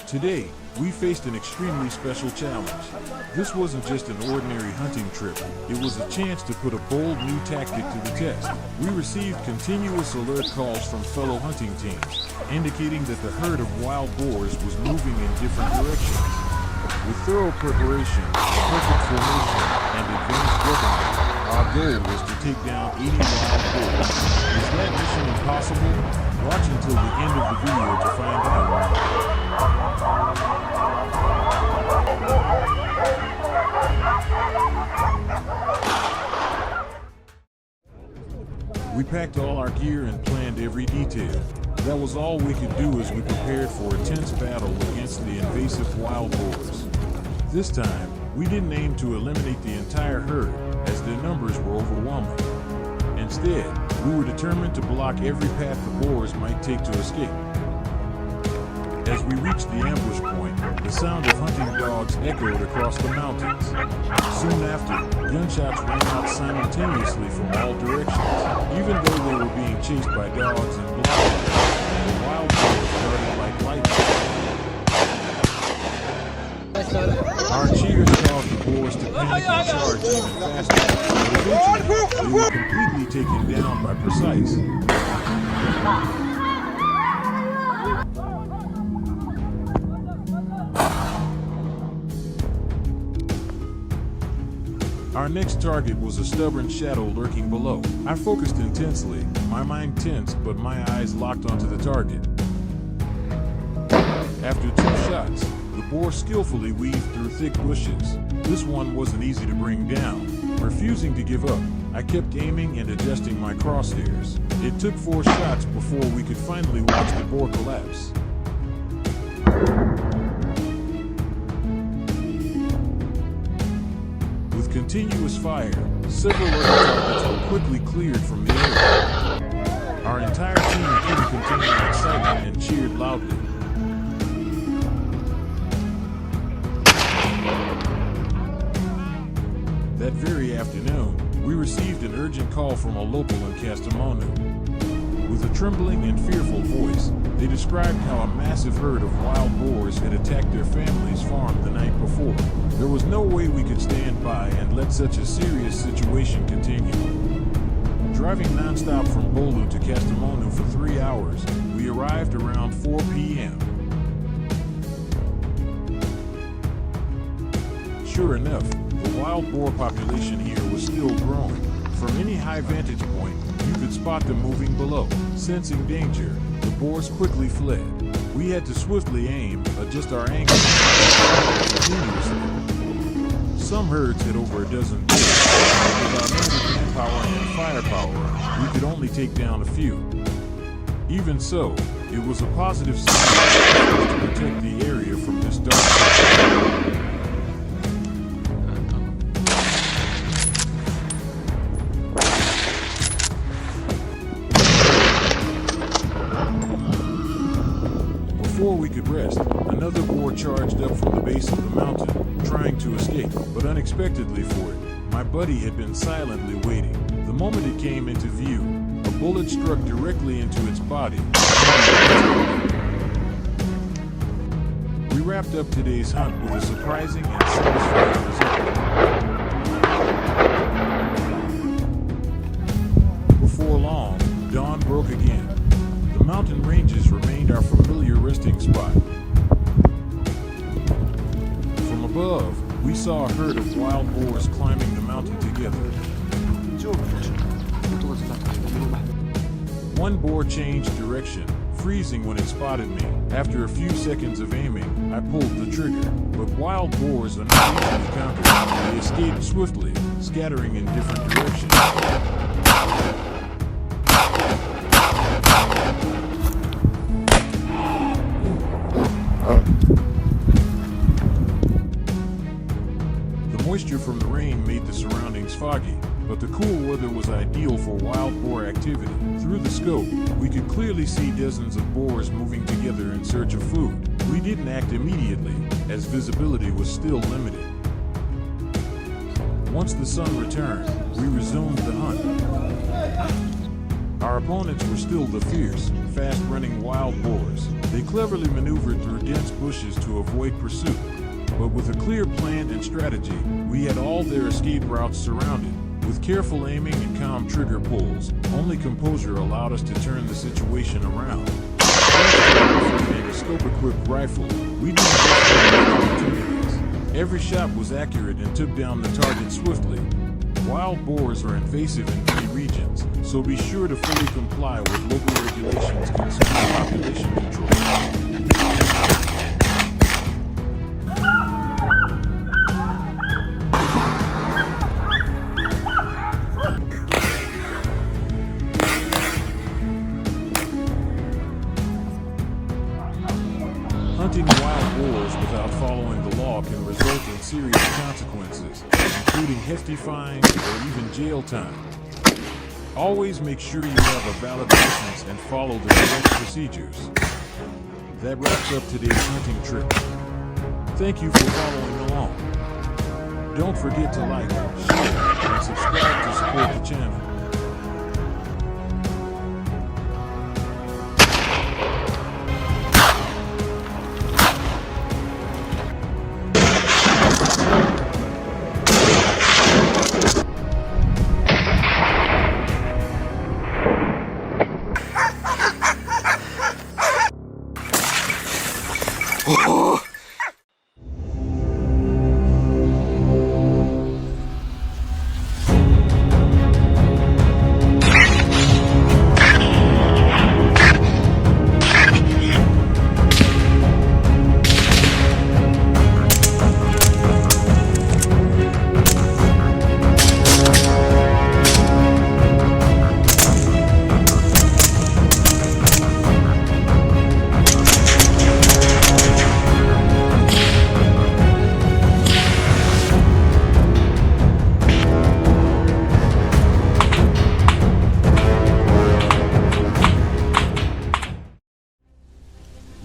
Today, we faced an extremely special challenge. This wasn't just an ordinary hunting trip, it was a chance to put a bold new tactic to the test. We received continuous alert calls from fellow hunting teams, indicating that the herd of wild boars was moving in different directions. With thorough preparation, perfect formation, and advanced weaponry, our goal was to take down 80 wild boars. Is that mission impossible? Watch until the end of the video to find out. We packed all our gear and planned every detail. That was all we could do as we prepared for a tense battle against the invasive wild boars. This time, we didn't aim to eliminate the entire herd, as their numbers were overwhelming. Instead, we were determined to block every path the boars might take to escape. As we reached the ambush point, the sound of hunting dogs echoed across the mountains. Soon after, gunshots rang out simultaneously from all directions. Even though they were being chased by dogs and blocked, the wild boars darted like lightning. Our cheers caused the boars to panic and charge even faster, but eventually they were completely taken down by Precise. Our next target was a stubborn shadow lurking below. I focused intensely, my mind tense, but my eyes locked onto the target. After 2 shots, the boar skillfully weaved through thick bushes. This one wasn't easy to bring down. Refusing to give up, I kept aiming and adjusting my crosshairs. It took 4 shots before we could finally watch the boar collapse. With continuous fire, several other targets were quickly cleared from the area. Our entire team couldn't contain our excitement and cheered loudly. That very afternoon, we received an urgent call from a local in Kastamonu. With a trembling and fearful voice, they described how a massive herd of wild boars had attacked their family's farm the night before. There was no way we could stand by and let such a serious situation continue. Driving non-stop from Bolu to Kastamonu for 3 hours, we arrived around 4 p.m. Sure enough, the wild boar population here was still growing. From any high vantage point, you could spot them moving below. Sensing danger, the boars quickly fled. We had to swiftly aim, adjust our angle, continuously. Some herds had over a dozen boars, but with our limited manpower and firepower, we could only take down a few. Even so, it was a positive sign to protect the area from this dark. Before we could rest, another boar charged up from the base of the mountain, trying to escape, but unexpectedly for it, my buddy had been silently waiting. The moment it came into view, a bullet struck directly into its body. We wrapped up today's hunt with a surprising and satisfying result. Before long, dawn broke again. The mountain ranges remained our familiar resting spot. From above, we saw a herd of wild boars climbing the mountain together. One boar changed direction, freezing when it spotted me. After a few seconds of aiming, I pulled the trigger. But wild boars are not easily countered. They escaped swiftly, scattering in different directions. Moisture from the rain made the surroundings foggy, but the cool weather was ideal for wild boar activity. Through the scope, we could clearly see dozens of boars moving together in search of food. We didn't act immediately, as visibility was still limited. Once the sun returned, we resumed the hunt. Our opponents were still the fierce, fast-running wild boars. They cleverly maneuvered through dense bushes to avoid pursuit. But with a clear plan and strategy, we had all their escape routes surrounded. With careful aiming and calm trigger pulls, only composure allowed us to turn the situation around. With a scope-equipped rifle, we didn't just find opportunities. Every shot was accurate and took down the target swiftly. Wild boars are invasive in many regions, so be sure to fully comply with local regulations concerning population control. Hunting wild boars without following the law can result in serious consequences, including hefty fines or even jail time. Always make sure you have a valid license and follow the correct procedures. That wraps up today's hunting trip. Thank you for following along. Don't forget to like, share, and subscribe to support the channel.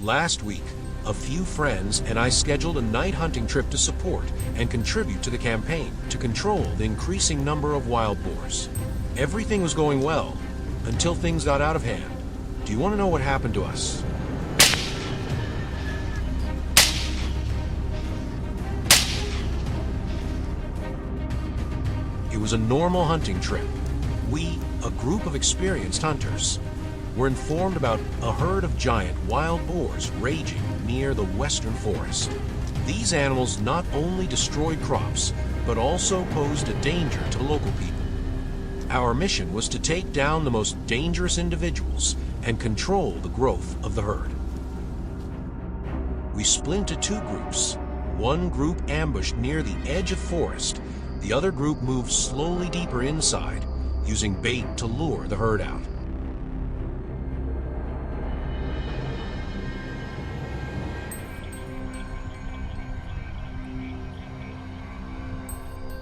Last week, a few friends and I scheduled a night hunting trip to support and contribute to the campaign to control the increasing number of wild boars. Everything was going well until things got out of hand. Do you want to know what happened to us? It was a normal hunting trip. We, a group of experienced hunters, were informed about a herd of giant wild boars raging near the western forest. These animals not only destroyed crops, but also posed a danger to local people. Our mission was to take down the most dangerous individuals and control the growth of the herd. We split into two groups. One group ambushed near the edge of forest. The other group moved slowly deeper inside, using bait to lure the herd out.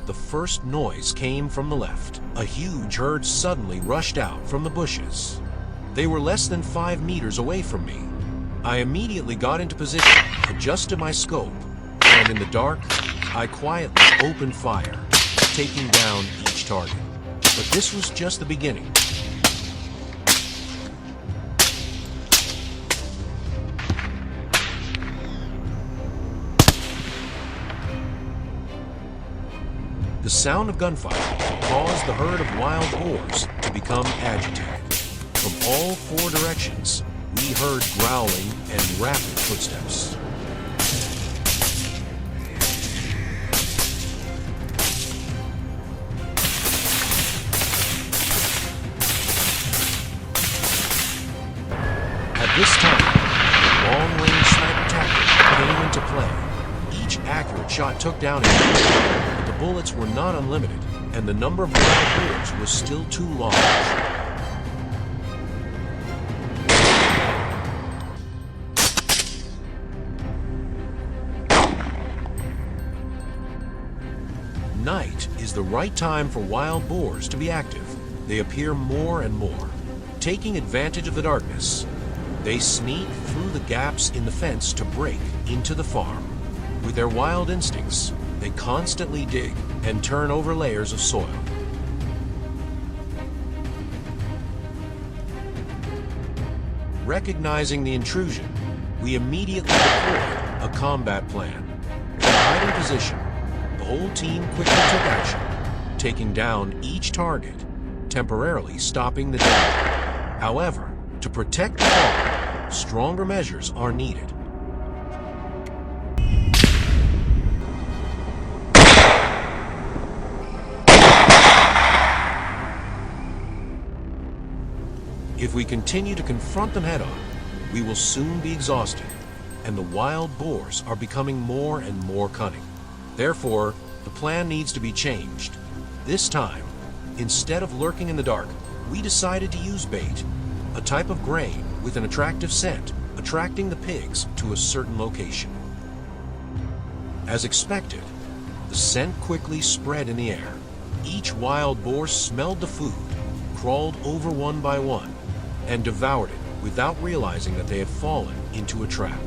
The first noise came from the left. A huge herd suddenly rushed out from the bushes. They were less than 5 meters away from me. I immediately got into position, adjusted my scope, and in the dark, I quietly opened fire, taking down each target. But this was just the beginning. The sound of gunfire caused the herd of wild boars to become agitated. From all 4 directions, we heard growling and rapid footsteps. At this time, the long-range sniper tactic came into play. Each accurate shot took down an enemy. The bullets were not unlimited, and the number of wild boars was still too large. Night is the right time for wild boars to be active. They appear more and more. Taking advantage of the darkness, they sneak through the gaps in the fence to break into the farm. With their wild instincts, they constantly dig and turn over layers of soil. Recognizing the intrusion, we immediately deployed a combat plan. From hiding position, the whole team quickly took action, taking down each target, temporarily stopping the danger. However, to protect the farm, stronger measures are needed. If we continue to confront them head-on, we will soon be exhausted, and the wild boars are becoming more and more cunning. Therefore, the plan needs to be changed. This time, instead of lurking in the dark, we decided to use bait, a type of grain with an attractive scent, attracting the pigs to a certain location. As expected, the scent quickly spread in the air. Each wild boar smelled the food, crawled over one by one, and devoured it without realizing that they had fallen into a trap.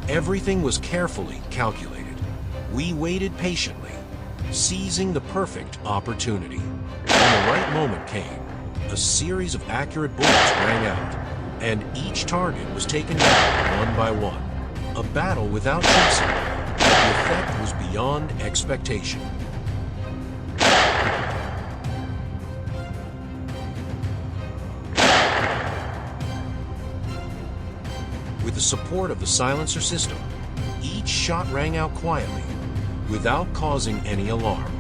Everything was carefully calculated. We waited patiently, seizing the perfect opportunity. When the right moment came, a series of accurate bullets rang out, and each target was taken down one by one. A battle without chasing, but the effect was beyond expectation. With the support of the silencer system, each shot rang out quietly, without causing any alarm.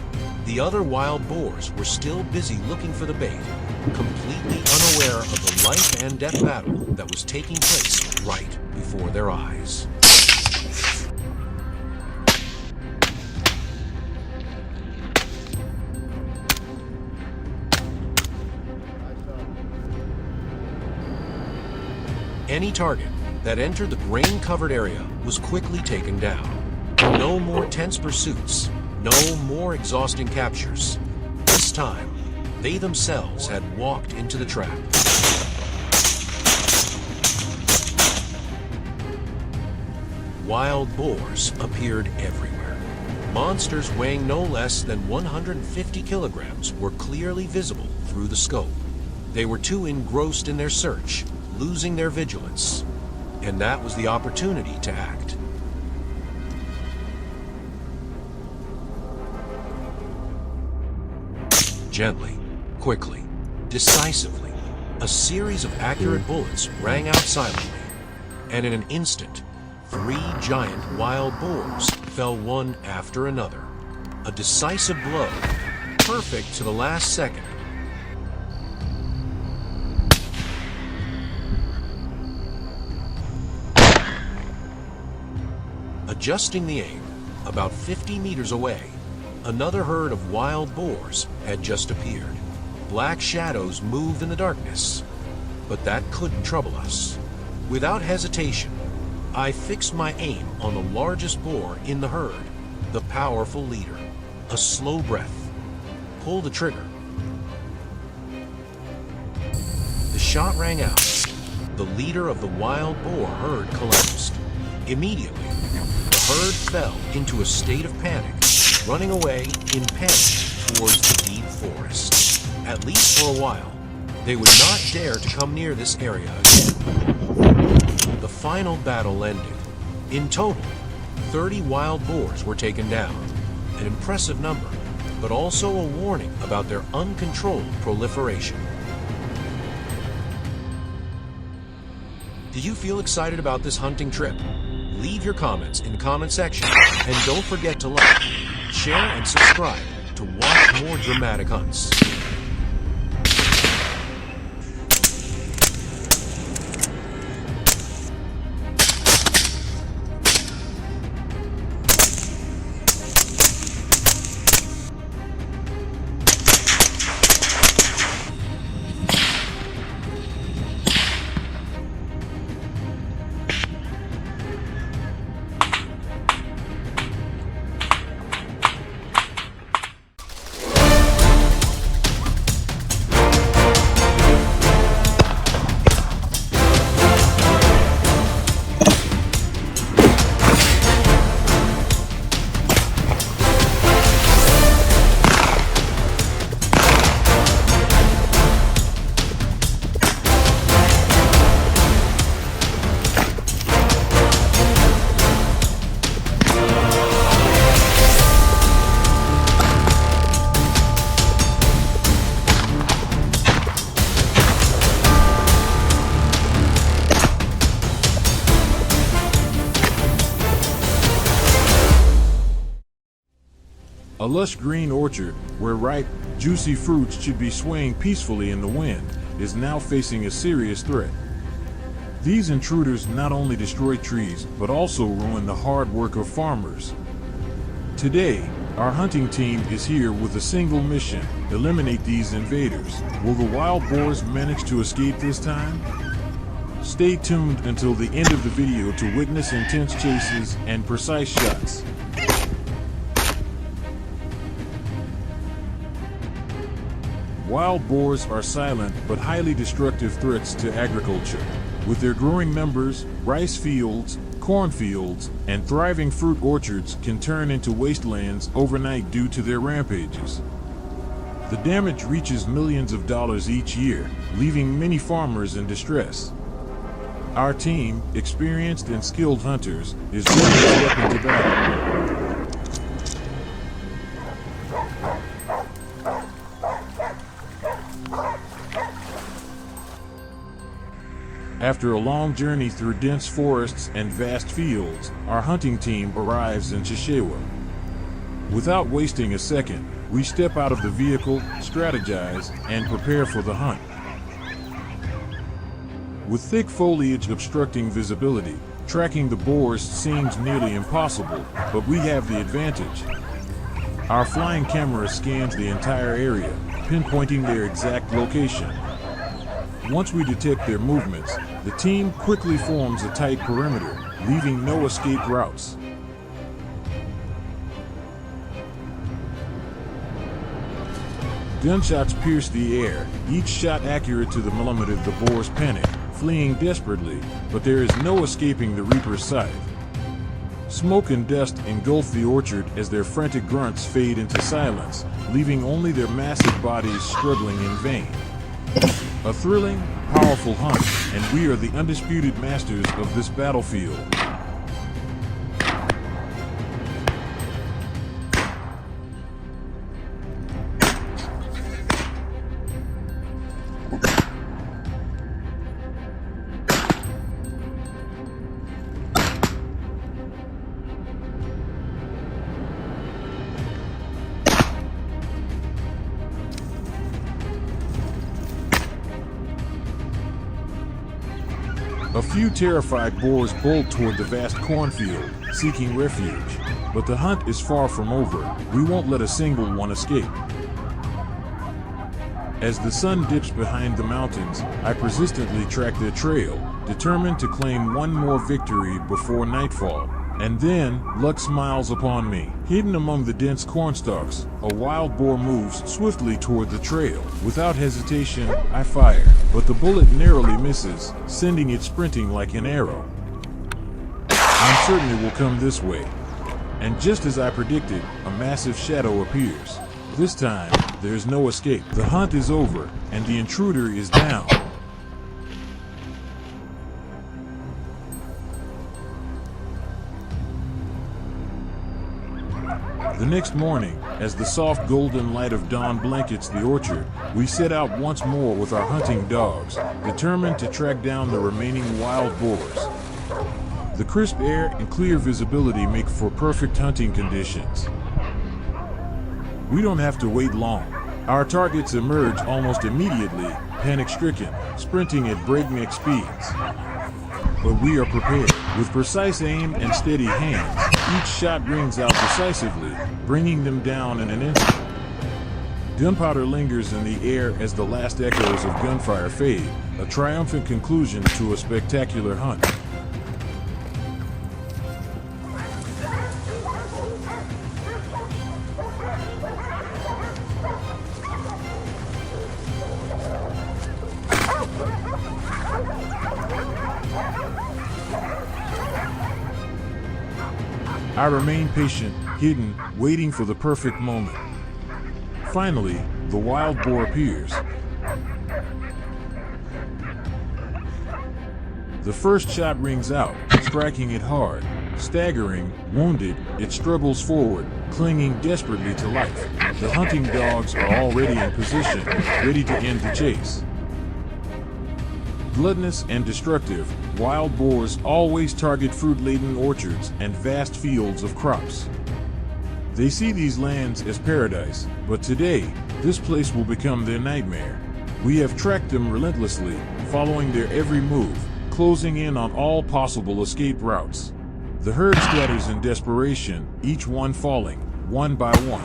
The other wild boars were still busy looking for the bait, completely unaware of the life and death battle that was taking place right before their eyes. Any target that entered the grain-covered area was quickly taken down. No more tense pursuits, no more exhausting captures. This time, they themselves had walked into the trap. Wild boars appeared everywhere. Monsters weighing no less than 150 kilograms were clearly visible through the scope. They were too engrossed in their search, losing their vigilance. And that was the opportunity to act. Gently, quickly, decisively, a series of accurate bullets rang out silently, and in an instant, 3 giant wild boars fell one after another. A decisive blow, perfect to the last second. Adjusting the aim, about 50 meters away, another herd of wild boars had just appeared. Black shadows moved in the darkness, but that couldn't trouble us. Without hesitation, I fixed my aim on the largest boar in the herd, the powerful leader. A slow breath. Pull the trigger. The shot rang out. The leader of the wild boar herd collapsed. Immediately, the herd fell into a state of panic, running away in panic towards the deep forest. At least for a while, they would not dare to come near this area again. The final battle ended. In total, 30 wild boars were taken down, an impressive number, but also a warning about their uncontrolled proliferation. Do you feel excited about this hunting trip? Leave your comments in the comment section, and don't forget to like, share, and subscribe to watch more dramatic hunts. A lush green orchard, where ripe, juicy fruits should be swaying peacefully in the wind, is now facing a serious threat. These intruders not only destroy trees, but also ruin the hard work of farmers. Today, our hunting team is here with a single mission: eliminate these invaders. Will the wild boars manage to escape this time? Stay tuned until the end of the video to witness intense chases and precise shots. Wild boars are silent but highly destructive threats to agriculture. With their growing numbers, rice fields, cornfields, and thriving fruit orchards can turn into wastelands overnight due to their rampages. The damage reaches millions of dollars each year, leaving many farmers in distress. Our team, experienced and skilled hunters, is ready to step into battle. After a long journey through dense forests and vast fields, our hunting team arrives in Cheshire. Without wasting a second, we step out of the vehicle, strategize, and prepare for the hunt. With thick foliage obstructing visibility, tracking the boars seems nearly impossible, but we have the advantage. Our flying camera scans the entire area, pinpointing their exact location. Once we detect their movements, the team quickly forms a tight perimeter, leaving no escape routes. Gunshots pierce the air, each shot accurate to the millimeter. The boars panic, fleeing desperately, but there is no escaping the Reaper's scythe. Smoke and dust engulf the orchard as their frantic grunts fade into silence, leaving only their massive bodies struggling in vain. A thrilling, powerful hunt, and we are the undisputed masters of this battlefield. A few terrified boars bolt toward the vast cornfield, seeking refuge. But the hunt is far from over. We won't let a single one escape. As the sun dips behind the mountains, I persistently track their trail, determined to claim one more victory before nightfall. And then, luck smiles upon me. Hidden among the dense cornstalks, a wild boar moves swiftly toward the trail. Without hesitation, I fire, but the bullet narrowly misses, sending it sprinting like an arrow. I'm certain it will come this way. And just as I predicted, a massive shadow appears. This time, there's no escape. The hunt is over, and the intruder is down. The next morning, as the soft golden light of dawn blankets the orchard, we set out once more with our hunting dogs, determined to track down the remaining wild boars. The crisp air and clear visibility make for perfect hunting conditions. We don't have to wait long. Our targets emerge almost immediately, panic-stricken, sprinting at breakneck speeds. But we are prepared. With precise aim and steady hands, each shot rings out decisively, bringing them down in an instant. Gunpowder lingers in the air as the last echoes of gunfire fade, a triumphant conclusion to a spectacular hunt. I remain patient, hidden, waiting for the perfect moment. Finally, the wild boar appears. The first shot rings out, striking it hard. Staggering, wounded, it struggles forward, clinging desperately to life. The hunting dogs are already in position, ready to end the chase. Gluttonous and destructive, wild boars always target fruit-laden orchards and vast fields of crops. They see these lands as paradise, but today, this place will become their nightmare. We have tracked them relentlessly, following their every move, closing in on all possible escape routes. The herd scatters in desperation, each one falling, one by one.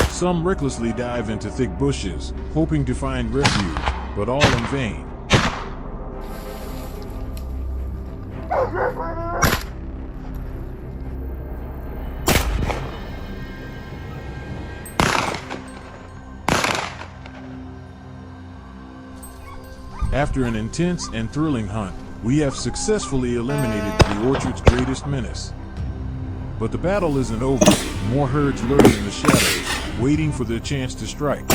Some recklessly dive into thick bushes, hoping to find refuge, but all in vain. After an intense and thrilling hunt, we have successfully eliminated the orchard's greatest menace. But the battle isn't over. More herds lurk in the shadows, waiting for their chance to strike.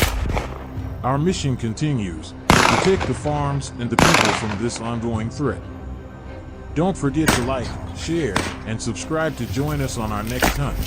Our mission continues, to protect the farms and the people from this ongoing threat. Don't forget to like, share, and subscribe to join us on our next hunt.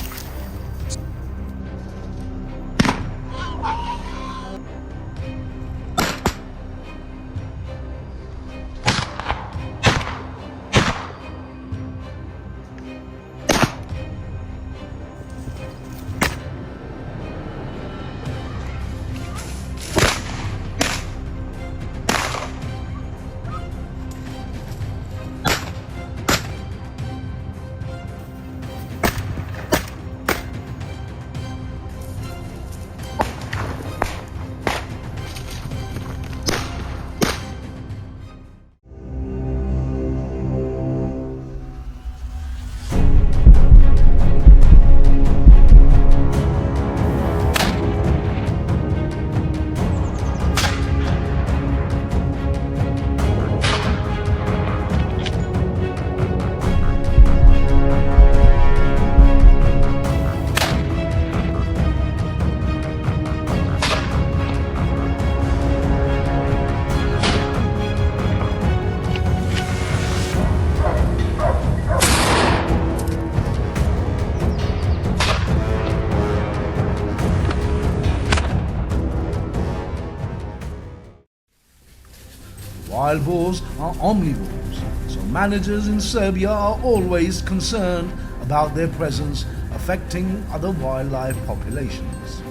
Wild boars are omnivores, so managers in Serbia are always concerned about their presence affecting other wildlife populations.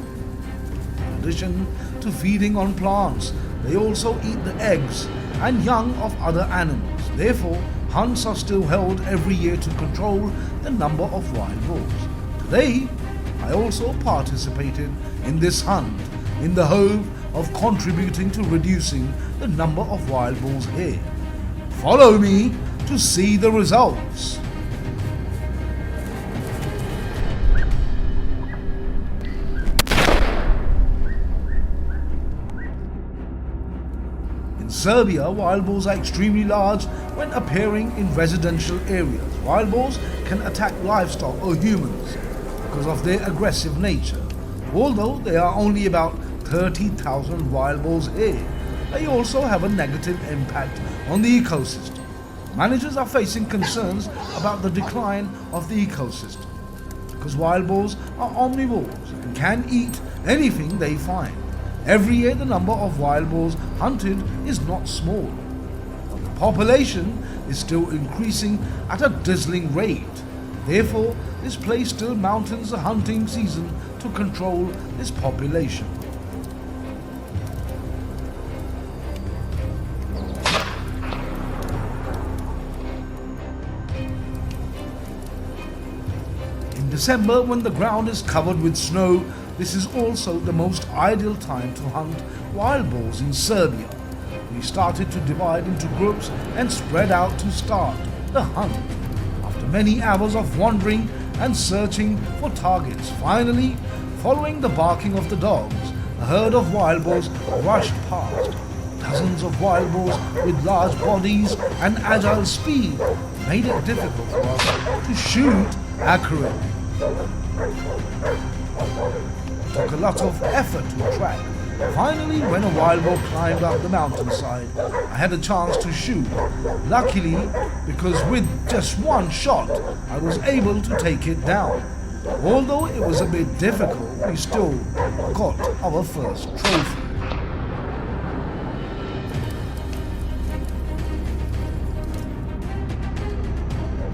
In addition to feeding on plants, they also eat the eggs and young of other animals. Therefore, hunts are still held every year to control the number of wild boars. Today, I also participated in this hunt in the hope of contributing to reducing the number of wild boars here. Follow me to see the results. In Serbia, wild boars are extremely large when appearing in residential areas. Wild boars can attack livestock or humans because of their aggressive nature. Although there are only about 30,000 wild boars here, they also have a negative impact on the ecosystem. Managers are facing concerns about the decline of the ecosystem because wild boars are omnivores and can eat anything they find. Every year the number of wild boars hunted is not small, but the population is still increasing at a dizzying rate. Therefore, this place still mountains the hunting season to control this population. In December, when the ground is covered with snow, this is also the most ideal time to hunt wild boars in Serbia. We started to divide into groups and spread out to start the hunt. After many hours of wandering and searching for targets, finally, following the barking of the dogs, a herd of wild boars rushed past. Dozens of wild boars with large bodies and agile speed made it difficult for us to shoot accurately. It took a lot of effort to track. Finally, when a wild boar climbed up the mountainside, I had a chance to shoot. Luckily, because with just one shot, I was able to take it down. Although it was a bit difficult, we still got our first trophy.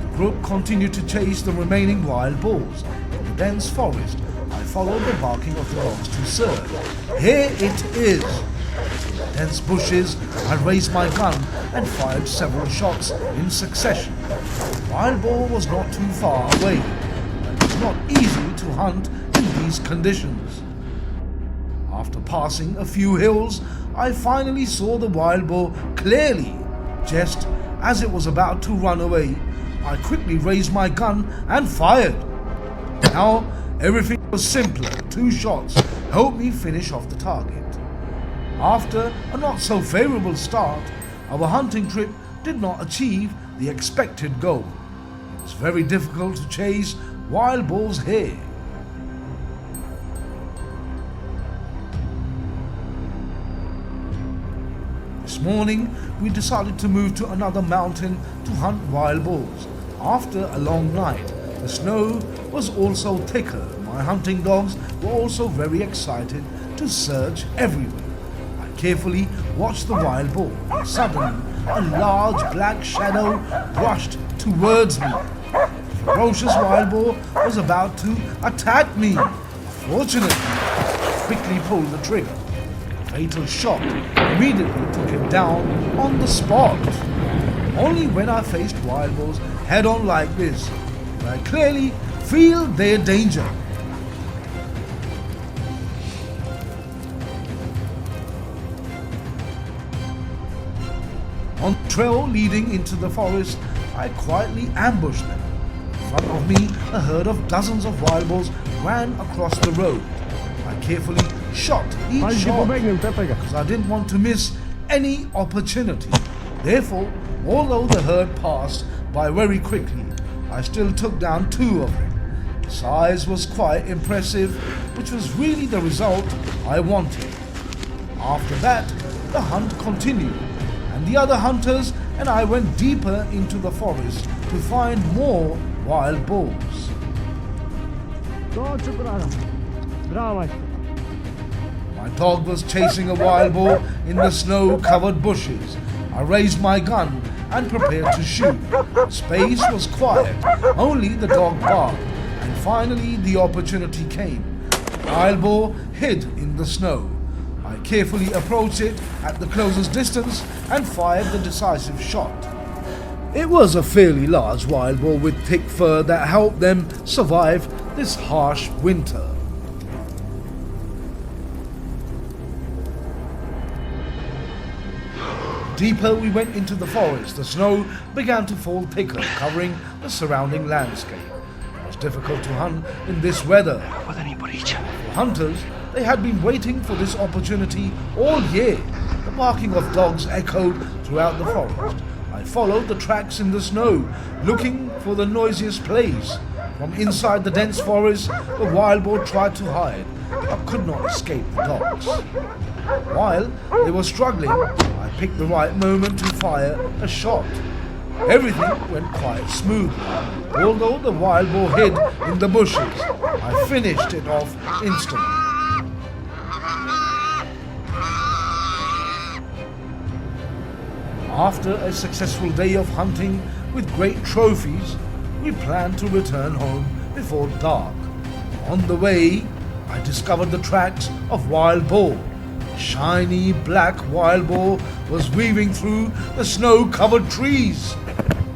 The group continued to chase the remaining wild boars. In the dense forest, I followed the barking of the dogs to serve. Here it is! In the dense bushes, I raised my gun and fired several shots in succession. The wild boar was not too far away, but it was not easy to hunt in these conditions. After passing a few hills, I finally saw the wild boar clearly. Just as it was about to run away, I quickly raised my gun and fired. Now everything was simpler. 2 shots helped me finish off the target. After a not so favourable start, our hunting trip did not achieve the expected goal. It was very difficult to chase wild boars here. This morning, we decided to move to another mountain to hunt wild boars. After a long night, the snow was also thicker. My hunting dogs were also very excited to search everywhere. I carefully watched the wild boar. Suddenly, a large black shadow brushed towards me. The ferocious wild boar was about to attack me. Fortunately, I quickly pulled the trigger. A fatal shot immediately took him down on the spot. Only when I faced wild boars head-on like this did I clearly feel their danger. On the trail leading into the forest, I quietly ambushed them. In front of me, a herd of dozens of wild boars ran across the road. I carefully shot each shot because I didn't want to miss any opportunity. Therefore, although the herd passed by very quickly, I still took down 2 of them. The size was quite impressive, which was really the result I wanted. After that, the hunt continued, and the other hunters and I went deeper into the forest to find more wild boars. My dog was chasing a wild boar in the snow-covered bushes. I raised my gun and prepared to shoot. The space was quiet, only the dog barked, and finally the opportunity came. The wild boar hid in the snow. I carefully approached it at the closest distance and fired the decisive shot. It was a fairly large wild boar with thick fur that helped them survive this harsh winter. Deeper we went into the forest, the snow began to fall thicker, covering the surrounding landscape. It was difficult to hunt in this weather. For hunters, they had been waiting for this opportunity all year. The barking of dogs echoed throughout the forest. I followed the tracks in the snow, looking for the noisiest place. From inside the dense forest, the wild boar tried to hide, but could not escape the dogs. While they were struggling, I picked the right moment to fire a shot. Everything went quite smoothly. Although the wild boar hid in the bushes, I finished it off instantly. After a successful day of hunting with great trophies, we planned to return home before dark. On the way, I discovered the tracks of wild boar. A shiny black wild boar was weaving through the snow-covered trees.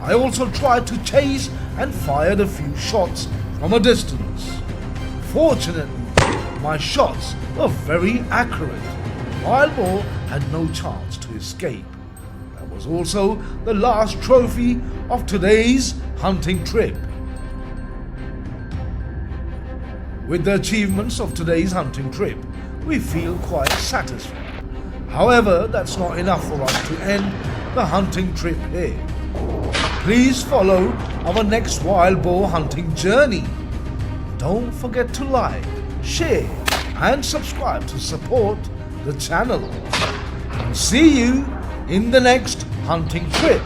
I also tried to chase and fired a few shots from a distance. Fortunately, my shots were very accurate. The wild boar had no chance to escape. That was also the last trophy of today's hunting trip. With the achievements of today's hunting trip, we feel quite satisfied. However, that's not enough for us to end the hunting trip here. Please follow our next wild boar hunting journey. Don't forget to like, share and subscribe to support the channel. And see you in the next hunting trip.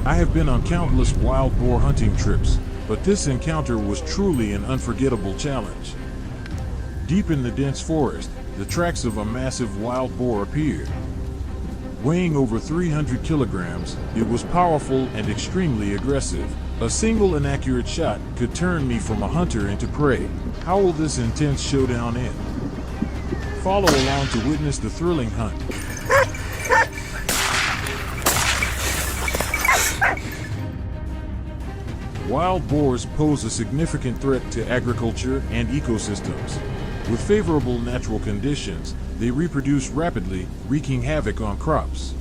I have been on countless wild boar hunting trips, but this encounter was truly an unforgettable challenge. Deep in the dense forest, the tracks of a massive wild boar appeared. Weighing over 300 kilograms, it was powerful and extremely aggressive. A single inaccurate shot could turn me from a hunter into prey. How will this intense showdown end? Follow along to witness the thrilling hunt. Wild boars pose a significant threat to agriculture and ecosystems. With favorable natural conditions, they reproduce rapidly, wreaking havoc on crops.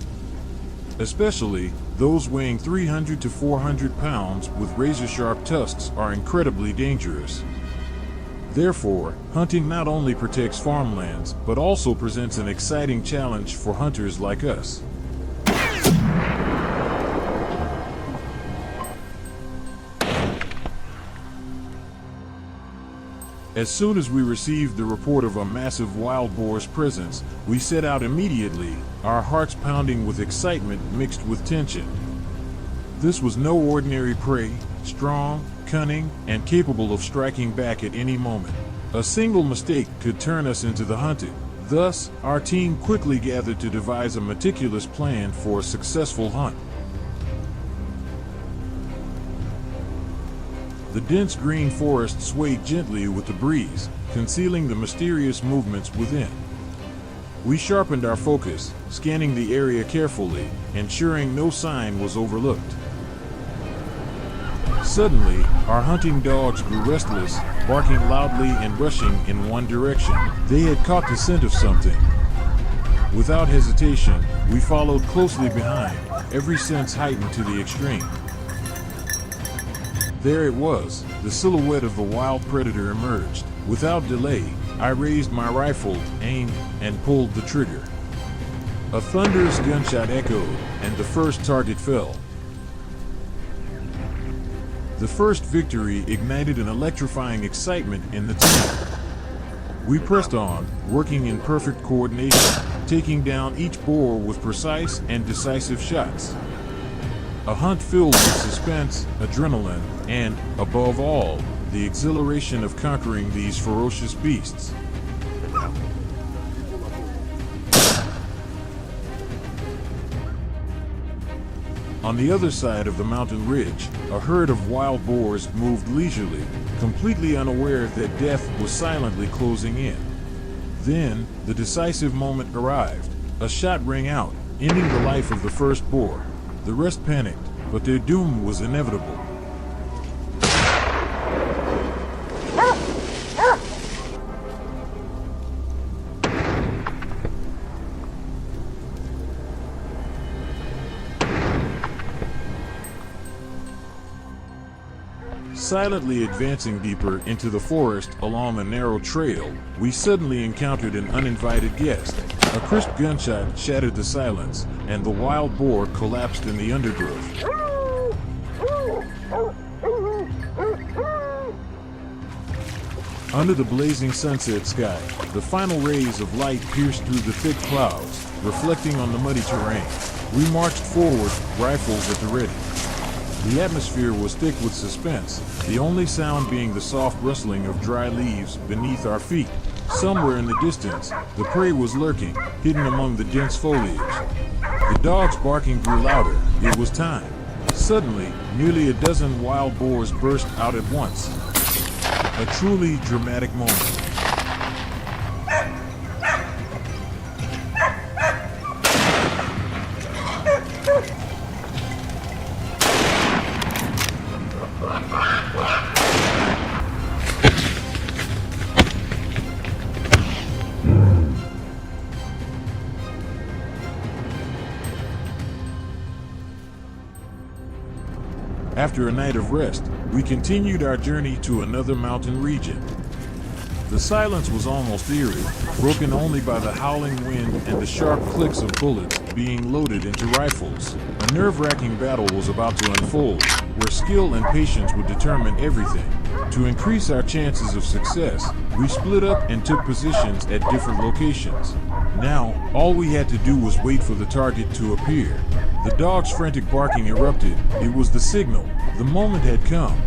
Especially, those weighing 300 to 400 pounds with razor-sharp tusks are incredibly dangerous. Therefore, hunting not only protects farmlands, but also presents an exciting challenge for hunters like us. As soon as we received the report of a massive wild boar's presence, we set out immediately, our hearts pounding with excitement mixed with tension. This was no ordinary prey, strong, cunning, and capable of striking back at any moment. A single mistake could turn us into the hunted. Thus, our team quickly gathered to devise a meticulous plan for a successful hunt. The dense green forest swayed gently with the breeze, concealing the mysterious movements within. We sharpened our focus, scanning the area carefully, ensuring no sign was overlooked. Suddenly, our hunting dogs grew restless, barking loudly and rushing in one direction. They had caught the scent of something. Without hesitation, we followed closely behind, every sense heightened to the extreme. There it was, the silhouette of a wild predator emerged. Without delay, I raised my rifle, aimed, and pulled the trigger. A thunderous gunshot echoed, and the first target fell. The first victory ignited an electrifying excitement in the team. We pressed on, working in perfect coordination, taking down each boar with precise and decisive shots. A hunt filled with suspense, adrenaline, and, above all, the exhilaration of conquering these ferocious beasts. On the other side of the mountain ridge, a herd of wild boars moved leisurely, completely unaware that death was silently closing in. Then, the decisive moment arrived. A shot rang out, ending the life of the first boar. The rest panicked, but their doom was inevitable. Silently advancing deeper into the forest along a narrow trail, we suddenly encountered an uninvited guest. A crisp gunshot shattered the silence, and the wild boar collapsed in the undergrowth. Under the blazing sunset sky, the final rays of light pierced through the thick clouds, reflecting on the muddy terrain. We marched forward, rifles at the ready. The atmosphere was thick with suspense, the only sound being the soft rustling of dry leaves beneath our feet. Somewhere in the distance, the prey was lurking, hidden among the dense foliage. The dogs' barking grew louder. It was time. Suddenly, nearly a dozen wild boars burst out at once. A truly dramatic moment. After a night of rest, we continued our journey to another mountain region. The silence was almost eerie, broken only by the howling wind and the sharp clicks of bullets being loaded into rifles. A nerve-wracking battle was about to unfold, where skill and patience would determine everything. To increase our chances of success, we split up and took positions at different locations. Now, all we had to do was wait for the target to appear. The dog's frantic barking erupted. It was the signal. The moment had come.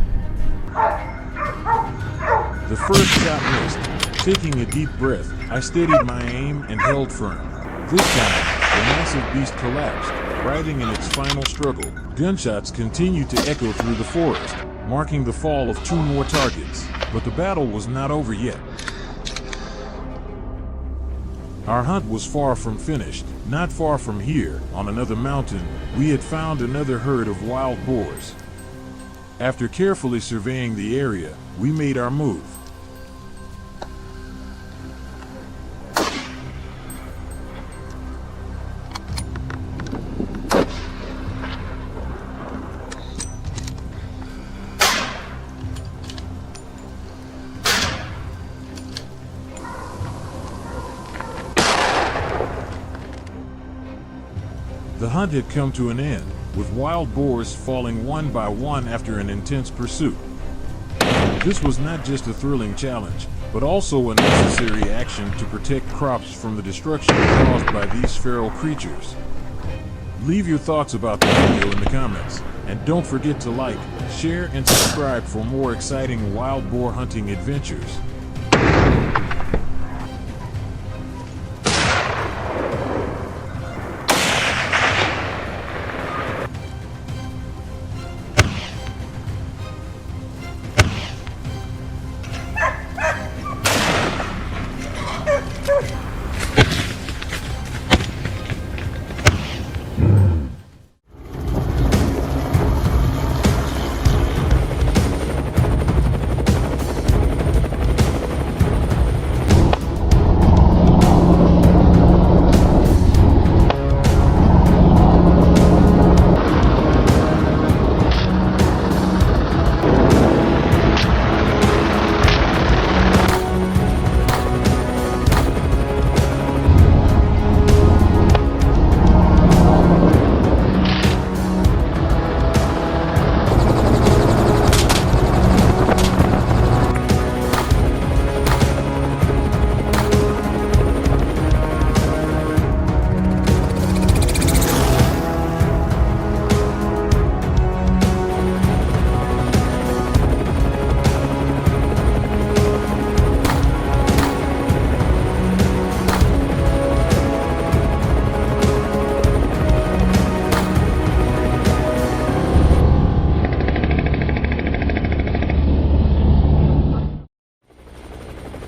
The first shot missed. Taking a deep breath, I steadied my aim and held firm. This time, the massive beast collapsed, writhing in its final struggle. Gunshots continued to echo through the forest, marking the fall of 2 more targets. But the battle was not over yet. Our hunt was far from finished. Not far from here, on another mountain, we had found another herd of wild boars. After carefully surveying the area, we made our move. The hunt had come to an end, with wild boars falling one by one after an intense pursuit. This was not just a thrilling challenge, but also a necessary action to protect crops from the destruction caused by these feral creatures. Leave your thoughts about the video in the comments, and don't forget to like, share, and subscribe for more exciting wild boar hunting adventures.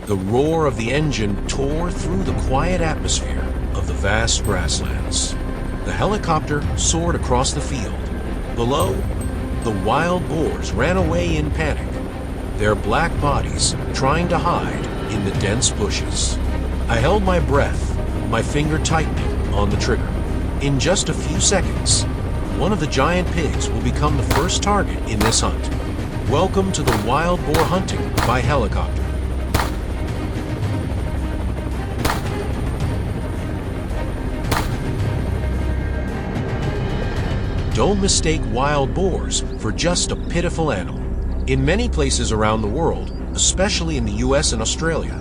The roar of the engine tore through the quiet atmosphere of the vast grasslands. The helicopter soared across the field. Below, the wild boars ran away in panic, their black bodies trying to hide in the dense bushes. I held my breath, my finger tightening on the trigger. In just a few seconds, one of the giant pigs will become the first target in this hunt. Welcome to the Wild Boar Hunting by Helicopter. Don't mistake wild boars for just a pitiful animal. In many places around the world, especially in the US and Australia,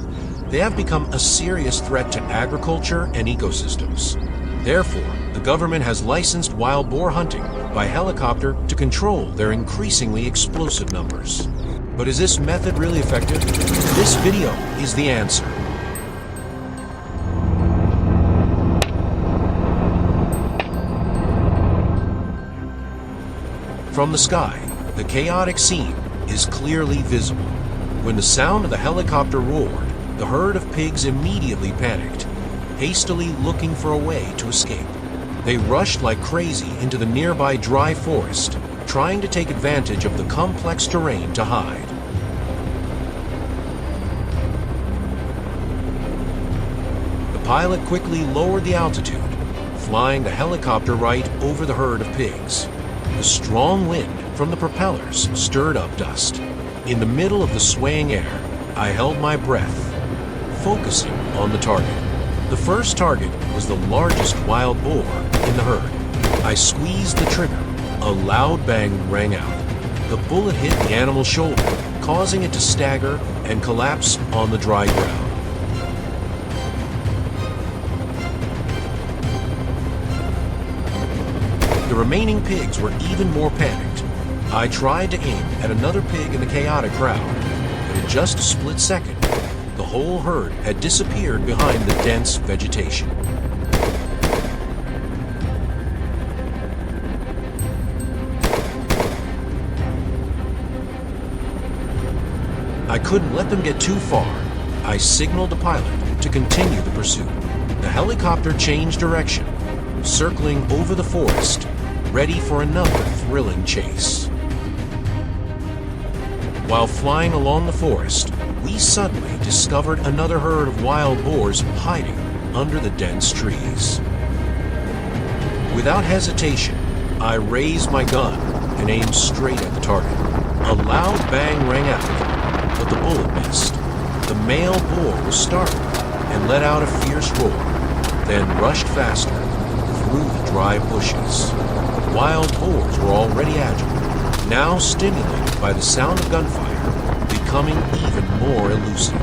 they have become a serious threat to agriculture and ecosystems. Therefore, the government has licensed wild boar hunting by helicopter to control their increasingly explosive numbers. But is this method really effective? This video is the answer. From the sky, the chaotic scene is clearly visible. When the sound of the helicopter roared, the herd of pigs immediately panicked, hastily looking for a way to escape. They rushed like crazy into the nearby dry forest, trying to take advantage of the complex terrain to hide. The pilot quickly lowered the altitude, flying the helicopter right over the herd of pigs. The strong wind from the propellers stirred up dust. In the middle of the swaying air, I held my breath, focusing on the target. The first target was the largest wild boar in the herd. I squeezed the trigger. A loud bang rang out. The bullet hit the animal's shoulder, causing it to stagger and collapse on the dry ground. The remaining pigs were even more panicked. I tried to aim at another pig in the chaotic crowd, but in just a split second, the whole herd had disappeared behind the dense vegetation. I couldn't let them get too far. I signaled the pilot to continue the pursuit. The helicopter changed direction, circling over the forest, ready for another thrilling chase. While flying along the forest, we suddenly discovered another herd of wild boars hiding under the dense trees. Without hesitation, I raised my gun and aimed straight at the target. A loud bang rang out, but the bullet missed. The male boar was startled and let out a fierce roar, then rushed faster through the dry bushes. Wild boars were already agile, now stimulated by the sound of gunfire, becoming even more elusive.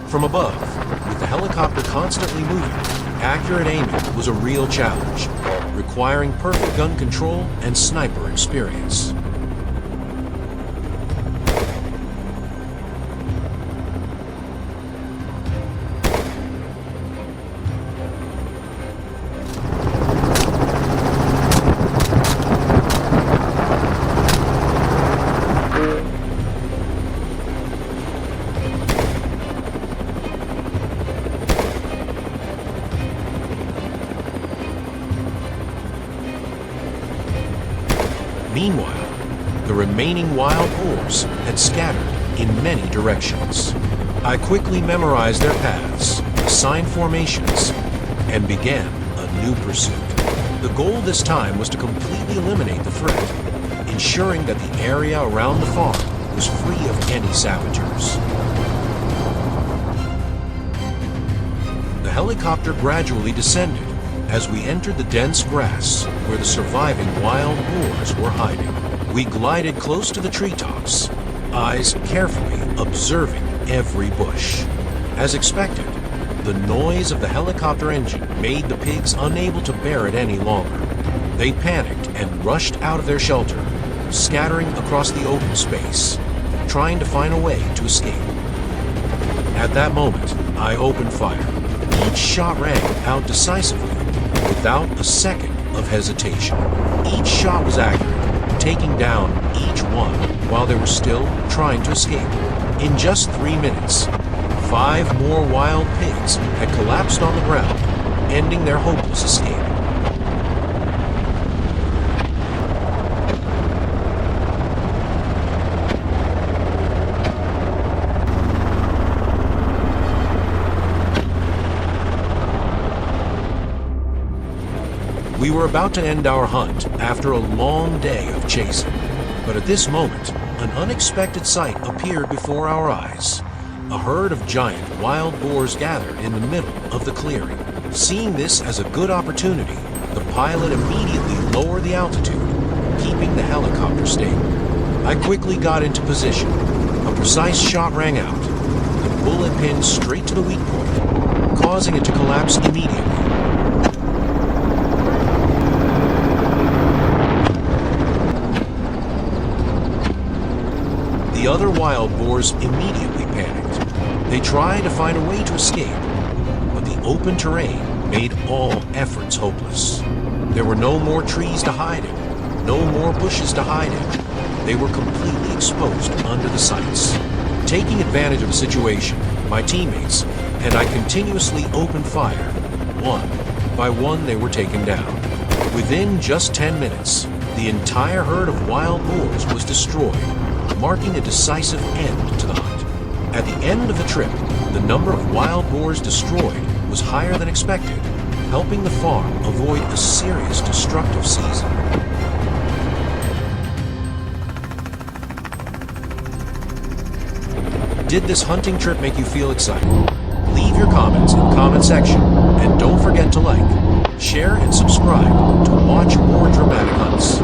From above, with the helicopter constantly moving, accurate aiming was a real challenge, requiring perfect gun control and sniper experience. Meanwhile, the remaining wild boars had scattered in many directions. I quickly memorized their paths, assigned formations, and began a new pursuit. The goal this time was to completely eliminate the threat, ensuring that the area around the farm was free of any saboteurs. The helicopter gradually descended as we entered the dense grass where the surviving wild boars were hiding. We glided close to the treetops, eyes carefully observing every bush. As expected, the noise of the helicopter engine made the pigs unable to bear it any longer. They panicked and rushed out of their shelter, scattering across the open space, trying to find a way to escape. At that moment, I opened fire. Each shot rang out decisively, without a second of hesitation. Each shot was accurate, taking down each one while they were still trying to escape. In just 3 minutes, 5 more wild pigs had collapsed on the ground, ending their hopeless escape. We were about to end our hunt after a long day of chasing, but at this moment, an unexpected sight appeared before our eyes. A herd of giant wild boars gathered in the middle of the clearing. Seeing this as a good opportunity, the pilot immediately lowered the altitude, keeping the helicopter stable. I quickly got into position. A precise shot rang out. The bullet pinned straight to the weak point, causing it to collapse immediately. The other wild boars immediately panicked. They tried to find a way to escape, but the open terrain made all efforts hopeless. There were no more trees to hide in, no more bushes to hide in. They were completely exposed under the sights. Taking advantage of the situation, my teammates and I continuously opened fire. One by one they were taken down. Within just 10 minutes, the entire herd of wild boars was destroyed, marking a decisive end to the hunt. At the end of the trip, the number of wild boars destroyed was higher than expected, helping the farm avoid a serious destructive season. Did this hunting trip make you feel excited? Leave your comments in the comment section, and don't forget to like, share, and subscribe to watch more dramatic hunts.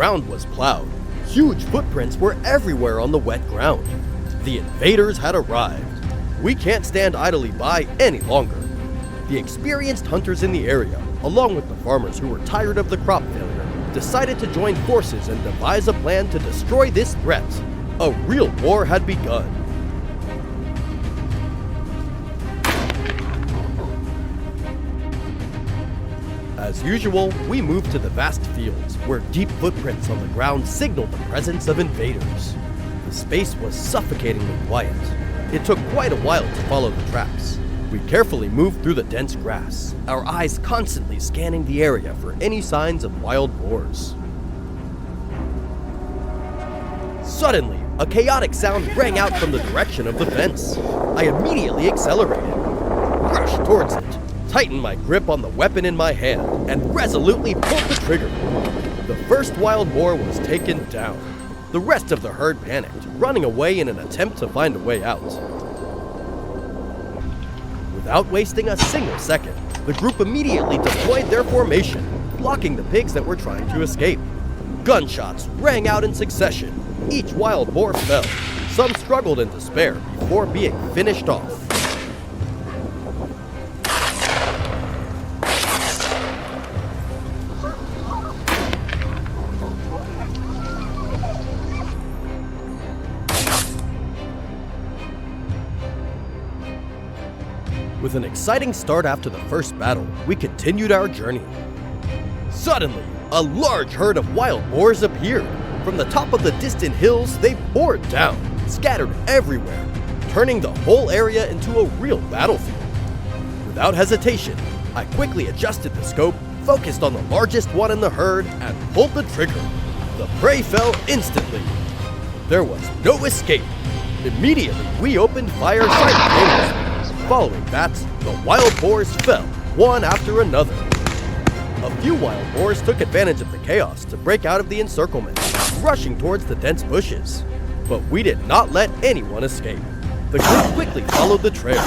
ground was plowed. Huge footprints were everywhere on the wet ground. The invaders had arrived. We can't stand idly by any longer. The experienced hunters in the area, along with the farmers who were tired of the crop failure, decided to join forces and devise a plan to destroy this threat. A real war had begun. As usual, we moved to the vast fields, where deep footprints on the ground signaled the presence of invaders. The space was suffocatingly quiet. It took quite a while to follow the tracks. We carefully moved through the dense grass, our eyes constantly scanning the area for any signs of wild boars. Suddenly, a chaotic sound rang out from the direction of the fence. I immediately accelerated, rushed towards it, tightened my grip on the weapon in my hand, and resolutely pulled the trigger. The first wild boar was taken down. The rest of the herd panicked, running away in an attempt to find a way out. Without wasting a single second, the group immediately deployed their formation, blocking the pigs that were trying to escape. Gunshots rang out in succession. Each wild boar fell. Some struggled in despair before being finished off. With an exciting start after the first battle, we continued our journey. Suddenly, a large herd of wild boars appeared. From the top of the distant hills, they poured down, scattered everywhere, turning the whole area into a real battlefield. Without hesitation, I quickly adjusted the scope, focused on the largest one in the herd, and pulled the trigger. The prey fell instantly. There was no escape. Immediately, we opened fire simultaneously. Following that, the wild boars fell, one after another. A few wild boars took advantage of the chaos to break out of the encirclement, rushing towards the dense bushes. But we did not let anyone escape. The group quickly followed the trail.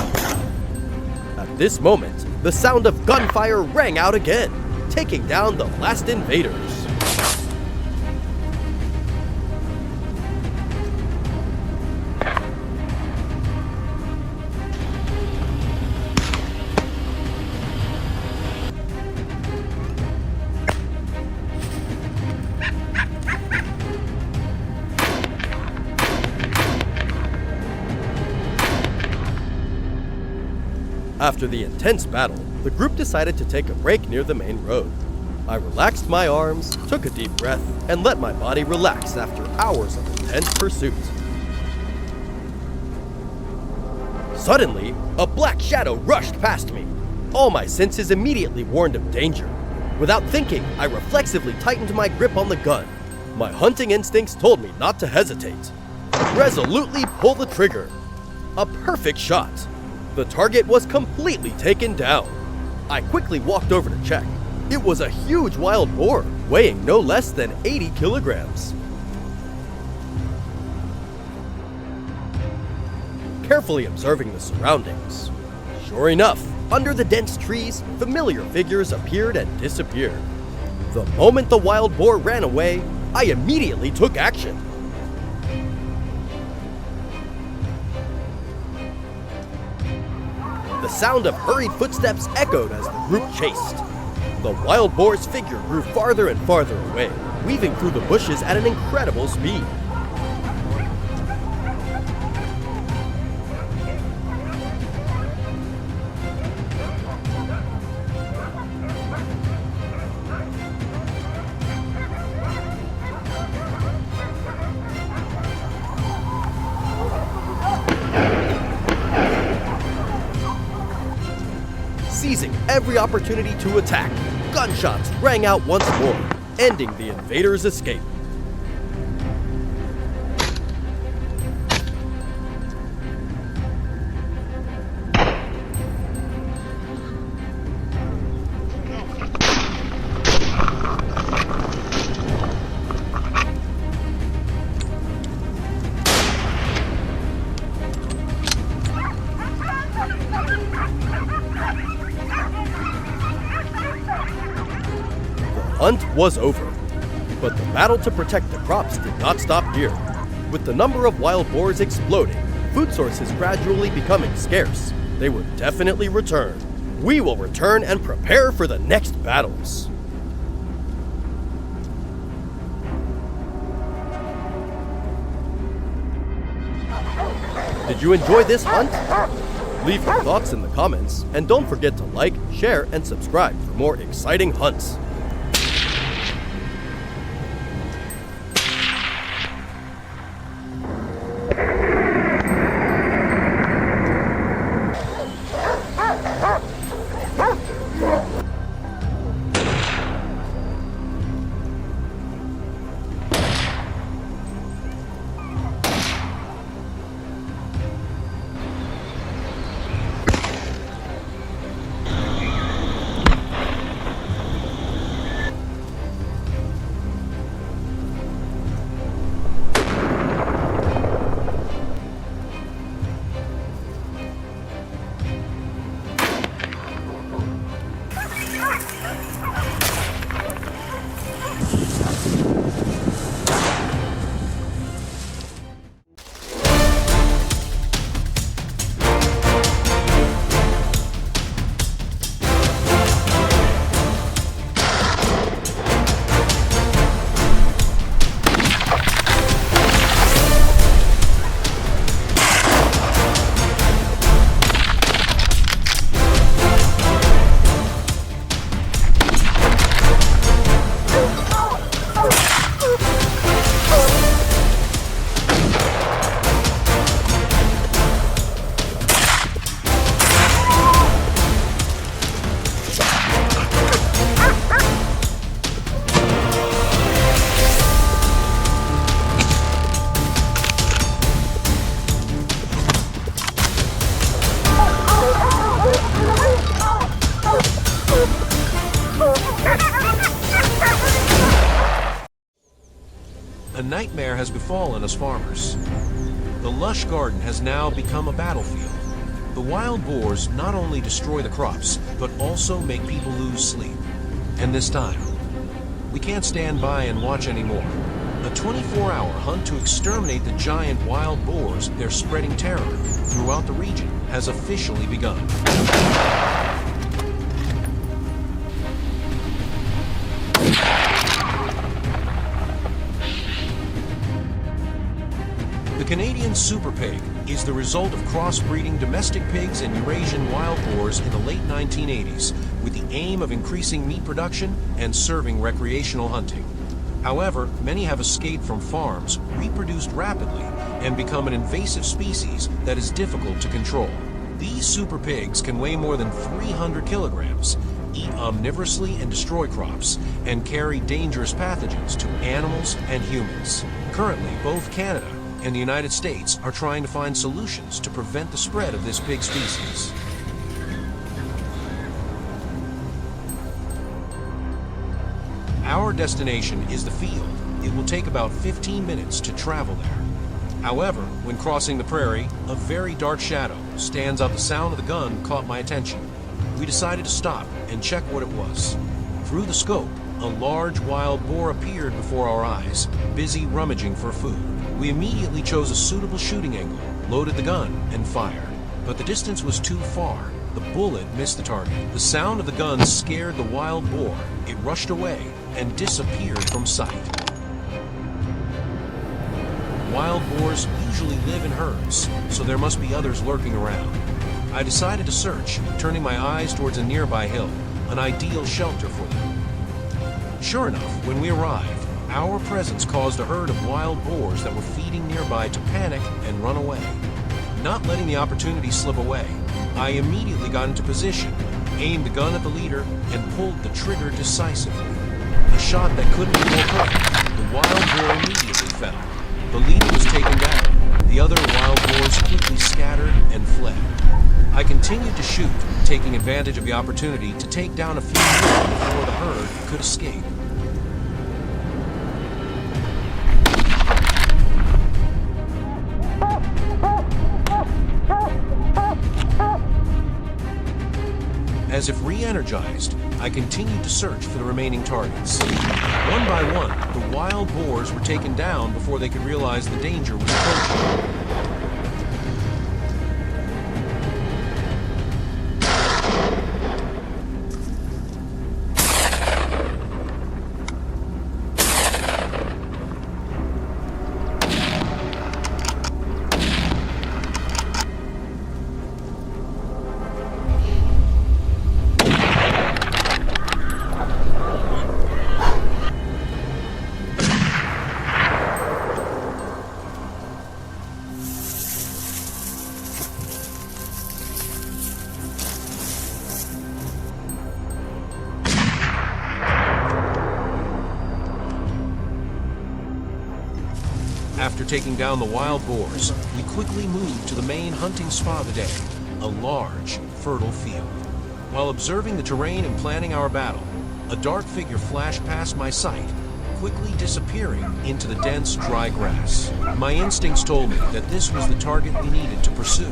At this moment, the sound of gunfire rang out again, taking down the last invaders. After the intense battle, the group decided to take a break near the main road. I relaxed my arms, took a deep breath, and let my body relax after hours of intense pursuit. Suddenly, a black shadow rushed past me. All my senses immediately warned of danger. Without thinking, I reflexively tightened my grip on the gun. My hunting instincts told me not to hesitate. Resolutely pull the trigger. A perfect shot. The target was completely taken down. I quickly walked over to check. It was a huge wild boar, weighing no less than 80 kilograms. Carefully observing the surroundings. Sure enough, under the dense trees, familiar figures appeared and disappeared. The moment the wild boar ran away, I immediately took action. The sound of hurried footsteps echoed as the group chased. The wild boar's figure grew farther and farther away, weaving through the bushes at an incredible speed. Seizing every opportunity to attack, gunshots rang out once more, ending the invaders' escape. The hunt was over. But the battle to protect the crops did not stop here. With the number of wild boars exploding, food sources gradually becoming scarce, they would definitely return. We will return and prepare for the next battles. Did you enjoy this hunt? Leave your thoughts in the comments, and don't forget to like, share, and subscribe for more exciting hunts. A nightmare has befallen us farmers. The lush garden has now become a battlefield. The wild boars not only destroy the crops, but also make people lose sleep. And this time, we can't stand by and watch anymore. A 24-hour hunt to exterminate the giant wild boars they're spreading terror throughout the region has officially begun. The Canadian Super Pig is the result of crossbreeding domestic pigs and Eurasian wild boars in the late 1980s with the aim of increasing meat production and serving recreational hunting. However, many have escaped from farms, reproduced rapidly, and become an invasive species that is difficult to control. These super pigs can weigh more than 300 kilograms, eat omnivorously and destroy crops, and carry dangerous pathogens to animals and humans. Currently, both Canada and the United States are trying to find solutions to prevent the spread of this pig species. Our destination is the field. It will take about 15 minutes to travel there. However, when crossing the prairie, a very dark shadow stands out. The sound of the gun caught my attention. We decided to stop and check what it was. Through the scope, a large wild boar appeared before our eyes, busy rummaging for food. We immediately chose a suitable shooting angle, loaded the gun, and fired. But the distance was too far. The bullet missed the target. The sound of the gun scared the wild boar. It rushed away and disappeared from sight. Wild boars usually live in herds, so there must be others lurking around. I decided to search, turning my eyes towards a nearby hill, an ideal shelter for them. Sure enough, when we arrived, our presence caused a herd of wild boars that were feeding nearby to panic and run away. Not letting the opportunity slip away, I immediately got into position, aimed the gun at the leader, and pulled the trigger decisively. A shot that couldn't be more perfect. The wild boar immediately fell. The leader was taken down. The other wild boars quickly scattered and fled. I continued to shoot, taking advantage of the opportunity to take down a few more before the herd could escape. As if re-energized, I continued to search for the remaining targets. One by one, the wild boars were taken down before they could realize the danger was approaching. After taking down the wild boars, we quickly moved to the main hunting spot of the day, a large, fertile field. While observing the terrain and planning our battle, a dark figure flashed past my sight, quickly disappearing into the dense, dry grass. My instincts told me that this was the target we needed to pursue.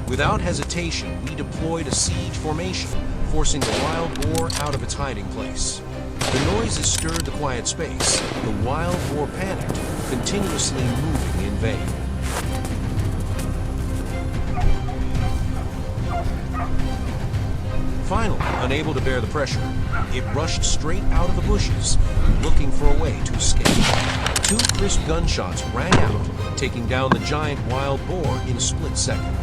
Without hesitation, we deployed a siege formation, forcing the wild boar out of its hiding place. The noises stirred the quiet space. The wild boar panicked, continuously moving in vain. Finally, unable to bear the pressure, it rushed straight out of the bushes, looking for a way to escape. 2 crisp gunshots rang out, taking down the giant wild boar in a split second.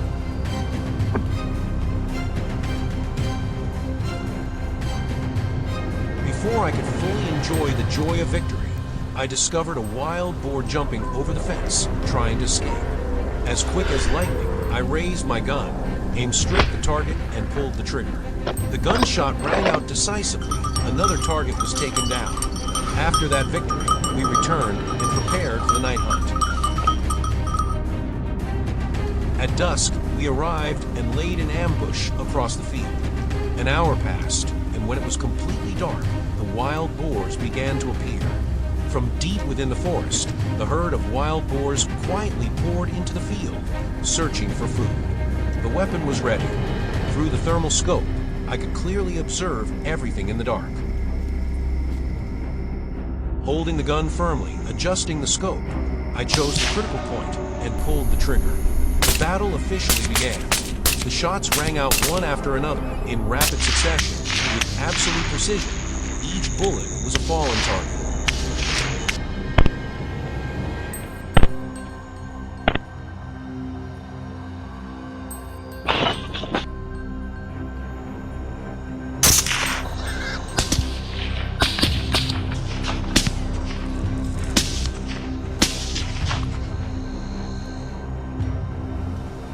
Before I could fully enjoy the joy of victory, I discovered a wild boar jumping over the fence, trying to escape. As quick as lightning, I raised my gun, aimed straight at the target, and pulled the trigger. The gunshot rang out decisively. Another target was taken down. After that victory, we returned and prepared for the night hunt. At dusk, we arrived and laid in ambush across the field. An hour passed, and when it was completely dark, the wild boars began to appear. From deep within the forest, the herd of wild boars quietly poured into the field, searching for food. The weapon was ready. Through the thermal scope, I could clearly observe everything in the dark. Holding the gun firmly, adjusting the scope, I chose the critical point and pulled the trigger. The battle officially began. The shots rang out one after another in rapid succession. With absolute precision, each bullet was a fallen target.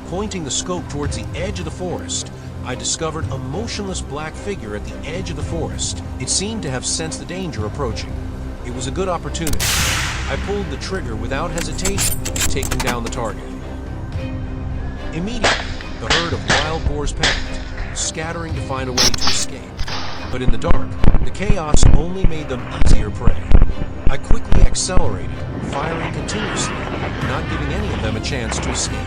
Pointing the scope towards the edge of the forest, I discovered a motionless black figure at the edge of the forest. It seemed to have sensed the danger approaching. It was a good opportunity. I pulled the trigger without hesitation, taking down the target. Immediately, the herd of wild boars panicked, scattering to find a way to escape. But in the dark, the chaos only made them easier prey. I quickly accelerated, firing continuously, not giving any of them a chance to escape.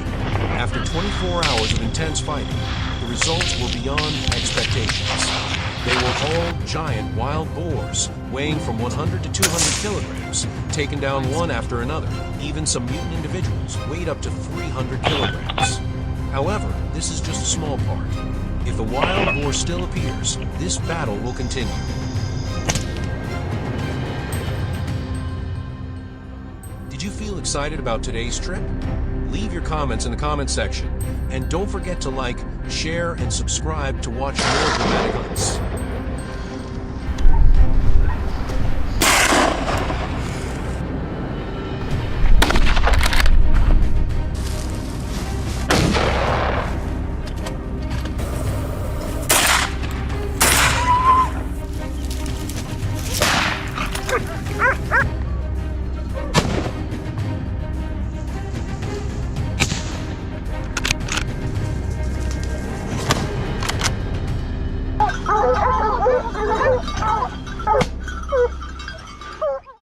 After 24 hours of intense fighting, the results were beyond expectations. They were all giant wild boars, weighing from 100 to 200 kilograms, taken down one after another. Even some mutant individuals weighed up to 300 kilograms. However, this is just a small part. If the wild boar still appears, this battle will continue. Did you feel excited about today's trip? Leave your comments in the comment section, and don't forget to like, share, and subscribe to watch more dramatic hunts.